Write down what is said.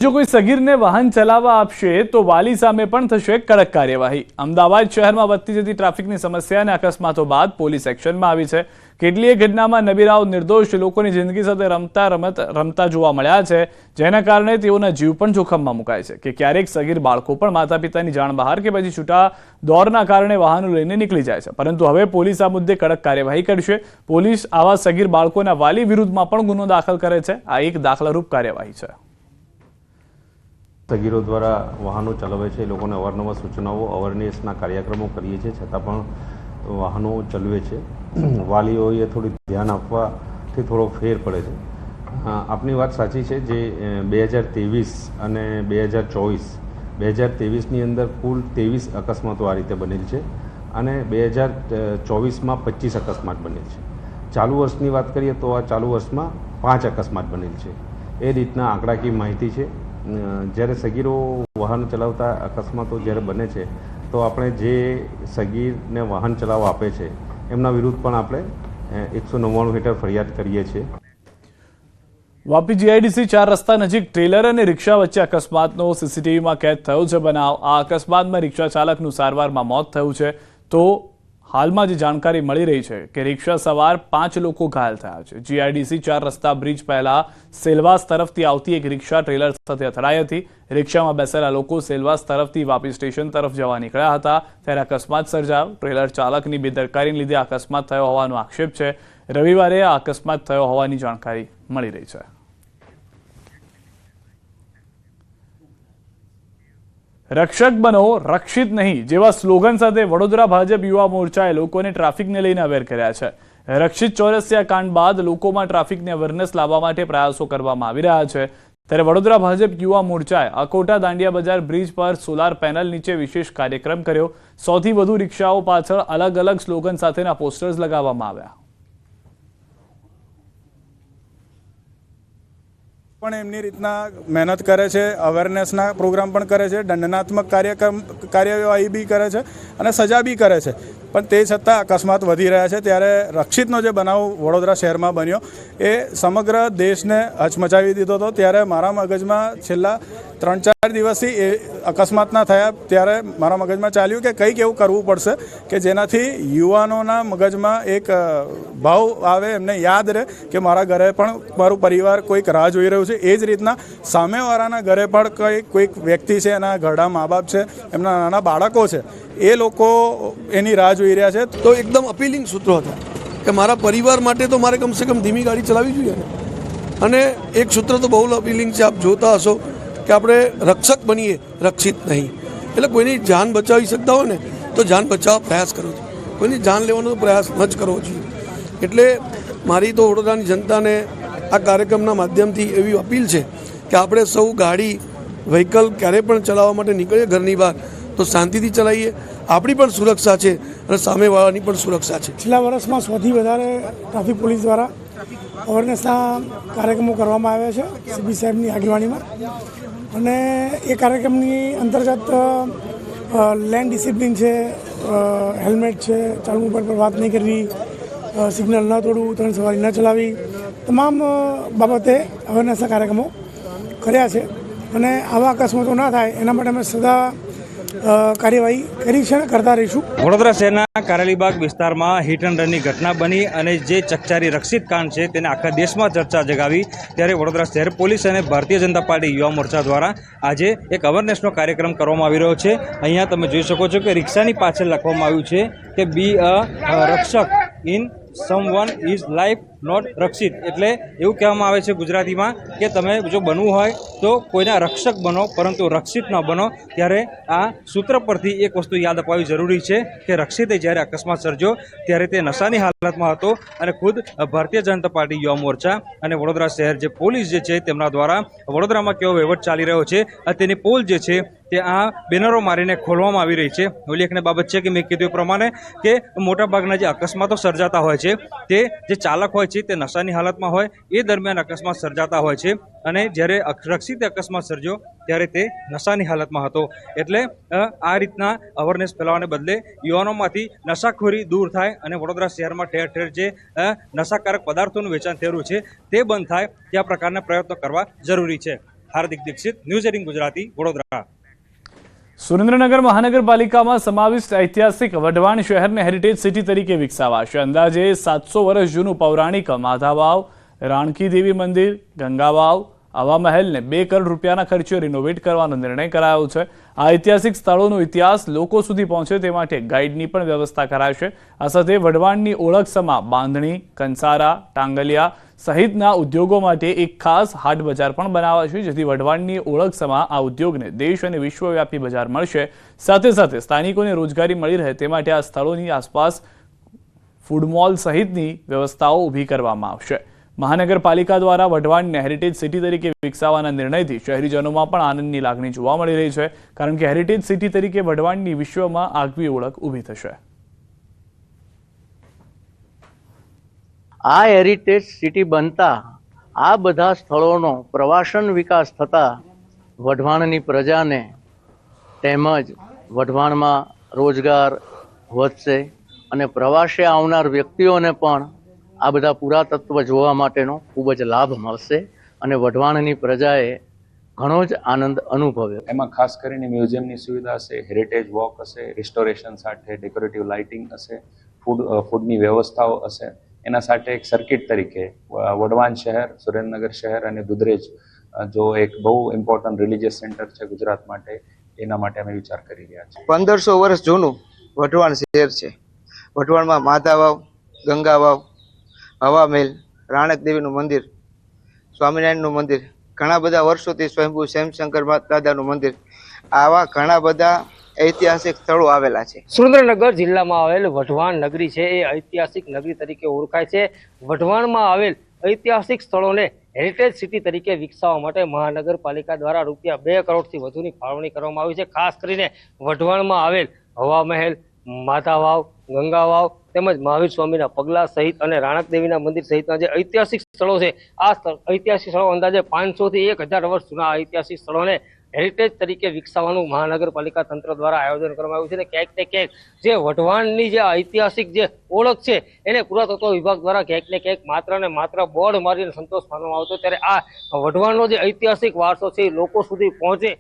જો કોઈ સગીરને વાહન ચલાવવા આપશે તો વાલી સામે પણ થશે કડક કાર્યવાહી। અમદાવાદ શહેરમાં વધતી જતી ટ્રાફિકની સમસ્યા અને અકસ્માતો બાદ પોલીસ એક્શનમાં આવી છે। કેટલીય ઘટનામાં નબીરાઓ નિર્દોષ લોકોની જિંદગી સાથે રમતા જોવા મળ્યા છે, જેના કારણે તેઓના જીવ પણ જોખમમાં મુકાય છે કે ક્યારેક સગીર બાળકો પણ માતા પિતાની જાણ બહાર કે પછી છૂટા દોરના કારણે વાહનો લઈને નીકળી જાય છે। પરંતુ હવે પોલીસ આ મુદ્દે કડક કાર્યવાહી કરશે। પોલીસ આવા સગીર બાળકોના વાલી વિરુદ્ધમાં પણ ગુનો દાખલ કરે છે। આ એક દાખલારૂપ કાર્યવાહી છે। સગીરો દ્વારા વાહનો ચલાવે છે, લોકોને અવારનવાર સૂચનાઓ અવેરનેસના કાર્યક્રમો કરીએ છીએ, છતાં પણ વાહનો ચલાવે છે। વાલીઓએ થોડી ધ્યાન આપવાથી થોડો ફેર પડે છે। આપની વાત સાચી છે। જે 2023 અને 2023ની અંદર કુલ 23 અકસ્માતો આ રીતે બનેલ છે અને 2024માં 25 અકસ્માત બનેલ છે। ચાલુ વર્ષની વાત કરીએ તો આ ચાલુ વર્ષમાં 5 અકસ્માત બનેલ છે। એ રીતના આંકડાકીય માહિતી છે। જ્યારે સગીરો વાહન ચલાવતા અકસ્માતો જ્યારે બને છે તો આપણે જે સગીરને વાહન ચલાવવા આપે છે એમના વિરુદ્ધ પણ આપણે 199 હેઠળ ફરિયાદ કરીએ છીએ। વાપી જીઆઈડીસી 4 રસ્તા નજીક ટ્રેલર અને રિક્ષા વચ્ચે અકસ્માતનો સીસીટીવીમાં કેદ થયો છે બનાવ। આ અકસ્માતમાં રિક્ષા ચાલકનું સારવારમાં મોત થયું છે, તો હાલમાં જે જાણકારી મળી રહી છે કે રિક્ષા સવાર 5 લોકો ઘાયલ થયા છે। જીઆઈડીસી 4 રસ્તા બ્રિજ પહેલા સેલવાસ તરફથી આવતી એક રિક્ષા ટ્રેલર સાથે અથડાઈ હતી। રિક્ષામાં બેસેલા લોકો સેલવાસ તરફથી વાપી સ્ટેશન તરફ જવા નીકળ્યા હતા, ત્યારે અકસ્માત સર્જાયો। ટ્રેલર ચાલકની બેદરકારીને લીધે અકસ્માત થયો હોવાનો આક્ષેપ છે। રવિવારે આ અકસ્માત થયો હોવાની જાણકારી મળી રહી છે। રક્ષક બનો, રક્ષિત નહીં જેવા સ્લોગન સાથે વડોદરા ભાજપ યુવા મોરચાએ લોકોને ટ્રાફિકને લઈને અવેર કર્યા છે। રક્ષિત ચોરસિયા કાંડ બાદ લોકોમાં ટ્રાફિકની અવેરનેસ લાવવા માટે પ્રયાસો કરવામાં આવી રહ્યા છે, ત્યારે વડોદરા ભાજપ યુવા મોરચાએ અકોટા દાંડિયા બજાર બ્રિજ પર સોલાર પેનલ નીચે વિશેષ કાર્યક્રમ કર્યો। 100થી વધુ રિક્ષાઓ પાછળ અલગ અલગ સ્લોગન સાથેના પોસ્ટર્સ લગાવવામાં આવ્યા। પણ એમની રીતના મહેનત કરે છે, અવેરનેસના પ્રોગ્રામ પણ કરે છે, દંડનાત્મક કાર્યવાહી બી કરે છે અને સજા બી કરે છે, પણ તે છતાં અકસ્માત વધી રહ્યા છે। ત્યારે રક્ષિતનો જે બનાવ વડોદરા શહેરમાં બન્યો એ સમગ્ર દેશને હચમચાવી દીધો હતો। ત્યારે મારા મગજમાં છેલ્લા 3-4 દિવસથી એ અકસ્માતના થયા ત્યારે મારા મગજમાં ચાલ્યું કે કંઈક એવું કરવું પડશે કે જેનાથી યુવાનોના મગજમાં એક ભાવ આવે, એમને યાદ રહે કે મારા ઘરે પણ મારું પરિવાર કોઈક રાહ જોઈ રહ્યું છે। એ જ રીતના સામેવાળાના ઘરે પણ કોઈક વ્યક્તિ છે, એના ઘરડા મા બાપ છે, એમના નાના બાળકો છે, એ લોકો એની રાહ જોઈ રહ્યા છે। તો એકદમ અપીલિંગ સૂત્રો હતા કે મારા પરિવાર માટે તો મારે કમસે કમ ધીમી ગાડી ચલાવવી જોઈએ ને। અને એક સૂત્ર તો બહુ અપીલિંગ છે, આપ જોતા હશો કે આપણે રક્ષક બનીએ, રક્ષિત નહીં। એટલે કોઈની જાન બચાવી શકતા હોય ને તો જાન બચાવવા પ્રયાસ કરવો જોઈએ, કોઈની જાન લેવાનો પ્રયાસ ન જ કરવો જોઈએ। એટલે મારી તો વડોદરાની જનતાને આ કાર્યક્રમના માધ્યમથી એવી અપીલ છે કે આપણે સૌ ગાડી વ્હીકલ ક્યારેય પણ ચલાવવા માટે નીકળીએ ઘરની બહાર તો શાંતિથી ચલાવીએ। આપણી પણ સુરક્ષા છે અને સામેવાળાની પણ સુરક્ષા છે। છેલ્લા વર્ષમાં 100થી વધારે ટ્રાફિક પોલીસ દ્વારા અવેરનેસના કાર્યક્રમો કરવામાં આવ્યા છે સીપી સાહેબની આગેવાનીમાં, અને એ કાર્યક્રમની અંતર્ગત લેન્ડ ડિસિપ્લિન છે, હેલ્મેટ છે, ચાલુ મોબાઈલ પર વાત નહીં કરવી, સિગ્નલ ન તોડવું, ત્રણ સવારી ન ચલાવવી, તમામ બાબતે અવેરનેસના કાર્યક્રમો કર્યા છે। અને આવા અકસ્માતો ના થાય એના માટે અમે સદા કાર્યવાહી કરી છે અને કરતા રહીશું। વડોદરા શહેરના કારેલીબાગ વિસ્તારમાં હિટ એન્ડ રનની ઘટના બની અને જે ચકચારી રક્ષિત કાંડ છે તેને આખા દેશમાં ચર્ચા જગાવી, ત્યારે વડોદરા શહેર પોલીસ અને ભારતીય જનતા પાર્ટી યુવા મોરચા દ્વારા આજે એક અવેરનેસનો કાર્યક્રમ કરવામાં આવી રહ્યો છે। અહીંયા તમે જોઈ શકો છો કે રિક્ષાની પાછળ લખવામાં આવ્યું છે કે બી અ રક્ષક in someone is life not રક્ષિત। એટલે એવું કહેવામાં આવે છે ગુજરાતીમાં કે તમે જો બનવું હોય તો કોઈના રક્ષક બનો પરંતુ રક્ષિત ન બનો। ત્યારે આ સૂત્ર પરથી એક વસ્તુ યાદ અપાવવી જરૂરી છે કે રક્ષિતે જ્યારે અકસ્માત સર્જ્યો ત્યારે તે નશાની હાલતમાં હતો અને ખુદ ભારતીય જનતા પાર્ટી યુવા મોરચા અને વડોદરા શહેર જે પોલીસ જે છે તેમના દ્વારા વડોદરામાં કેવો વહીવટ ચાલી રહ્યો છે તેની પોલ જે છે તે આ બેનરો મારીને ખોલવામાં આવી રહી છે। ઉલ્લેખનીય બાબત છે કે મેં કીધું એ પ્રમાણે કે મોટાભાગના જે અકસ્માતો સર્જાતા હોય છે તે જે ચાલક હોય છે તે નશાની હાલતમાં હોય એ દરમિયાન અકસ્માત સર્જાતા હોય છે, અને જ્યારે રક્ષિતે અકસ્માત સર્જ્યો ત્યારે તે નશાની હાલતમાં હતો। એટલે આ રીતના અવેરનેસ ફેલાવવાને બદલે યુવાનોમાંથી નશાખોરી દૂર થાય અને વડોદરા શહેરમાં ઠેર ઠેર જે નશાકારક પદાર્થોનું વેચાણ થઈ રહ્યું છે તે બંધ થાય, તે આ પ્રકારના પ્રયત્નો કરવા જરૂરી છે। હાર્દિક દીક્ષિત, ન્યૂઝ 18 ગુજરાતી, વડોદરા. સુરેન્દ્રનગર મહાનગરપાલિકામાં સમાવિષ્ટ ઐતિહાસિક વઢવાણ શહેરને હેરિટેજ સિટી તરીકે વિકસાવાશે. અંદાજે 700 વર્ષ જૂનું પૌરાણિક માધાવાવ, રાણકી દેવી મંદિર, ગંગાવાવ, હવા મહેલને 2 કરોડ રૂપિયાના ખર્ચે રિનોવેટ કરવાનો નિર્ણય કરાયો છે. આ ઐતિહાસિક સ્થળોનો ઇતિહાસ લોકો સુધી પહોંચે તે માટે ગાઈડની પણ વ્યવસ્થા કરાશે. આ સાથે વઢવાણની ઓળખ સમા બાંધણી, કંસારા, ટાંગલિયા સહિતના ઉદ્યોગો માટે એક ખાસ હાટ બજાર પણ બનાવાશે, જેથી વઢવાણની ઓળખ સમા આ ઉદ્યોગને દેશ અને વિશ્વવ્યાપી બજાર મળશે. સાથે સાથે સ્થાનિકોને રોજગારી મળી રહે તે માટે આ સ્થળોની આસપાસ ફૂડ મોલ સહિતની વ્યવસ્થાઓ ઊભી કરવામાં આવશે. મહાનગરપાલિકા દ્વારા વઢવાણને હેરિટેજ સિટી તરીકે વિકસાવવાના નિર્ણયથી શહેરીજનોમાં પણ આનંદની લાગણી જોવા મળી રહી છે, કારણ કે હેરિટેજ સિટી તરીકે વઢવાણની વિશ્વમાં આગવી ઓળખ ઊભી થશે. આ હેરિટેજ સિટી બનતા આ બધા સ્થળોનો પ્રવાસન વિકાસ થતા વઢવાણની પ્રજાને તેમજ વઢવાણમાં રોજગાર વધશે અને પ્રવાસે આવનાર વ્યક્તિઓને પણ આ બધા પુરાતત્વ જોવા માટેનો ખૂબ જ લાભ મળશે અને વઢવાણની પ્રજાએ ઘણો જ આનંદ અનુભવ્યો. એમાં ખાસ કરીને મ્યુઝિયમની સુવિધા હશે, હેરિટેજ વોક હશે, રિસ્ટોરેશન સાથે ડેકોરેટિવ લાઇટિંગ હશે, ફૂડની વ્યવસ્થાઓ હશે. એના સાથે એક સર્કિટ તરીકે વઢવાણ શહેર, સુરેન્દ્રનગર શહેર અને દુધરેજ જો એક બહુ ઇમ્પોર્ટન્ટ રિલિજિયસ સેન્ટર છે ગુજરાત માટે, એના માટે અમે વિચાર કરી રહ્યા છીએ. 1500 વર્ષ જૂનું વઢવાણ શહેર છે. વઢવાણમાં માધાવાવ, ગંગાવાવ, હવા મહેલ, રાણક દેવીનું મંદિર, સ્વામિનારાયણનું મંદિર, ઘણા બધા વર્ષોથી સ્વયંભૂ શ્યામશંકર દાદાનું મંદિર, આવા ઘણા બધા ઐતિહાસિક સ્થળો આવેલા છે. સુરેન્દ્રનગર જિલ્લામાં આવેલ વઢવાણ નગરી છે એ ઐતિહાસિક નગરી તરીકે ઓળખાય છે. વઢવાણમાં આવેલ ઐતિહાસિક સ્થળોને હેરિટેજ સિટી તરીકે વિકસાવવા માટે મહાનગરપાલિકા દ્વારા ₹2 કરોડથી વધુની ફાળવણી કરવામાં આવી છે. ખાસ કરીને વઢવાણમાં આવેલ હવા મહેલ, માધાવાવ, ગંગાવાવ તેમજ મહાવીર સ્વામીના પગલા સહિત અને રાણક દેવીના મંદિર સહિતના જે ઐતિહાસિક સ્થળો છે, આ ઐતિહાસિક સ્થળો અંદાજે 500 થી 1000 વર્ષ જૂના ઐતિહાસિક સ્થળોને હેરિટેજ તરીકે વિકસાવવાનું મહાનગરપાલિકા તંત્ર દ્વારા આયોજન કરવામાં આવ્યું છે. અને ક્યાંક ને ક્યાંક જે વઢવાણની જે ઐતિહાસિક જે ઓળખ છે એને પુરાતત્વ વિભાગ દ્વારા ક્યાંક ને ક્યાંક માત્ર ને માત્ર બોર્ડ મારીને સંતોષ માનવામાં આવતો, ત્યારે આ વઢવાણનો જે ઐતિહાસિક વારસો છે એ લોકો સુધી પહોંચે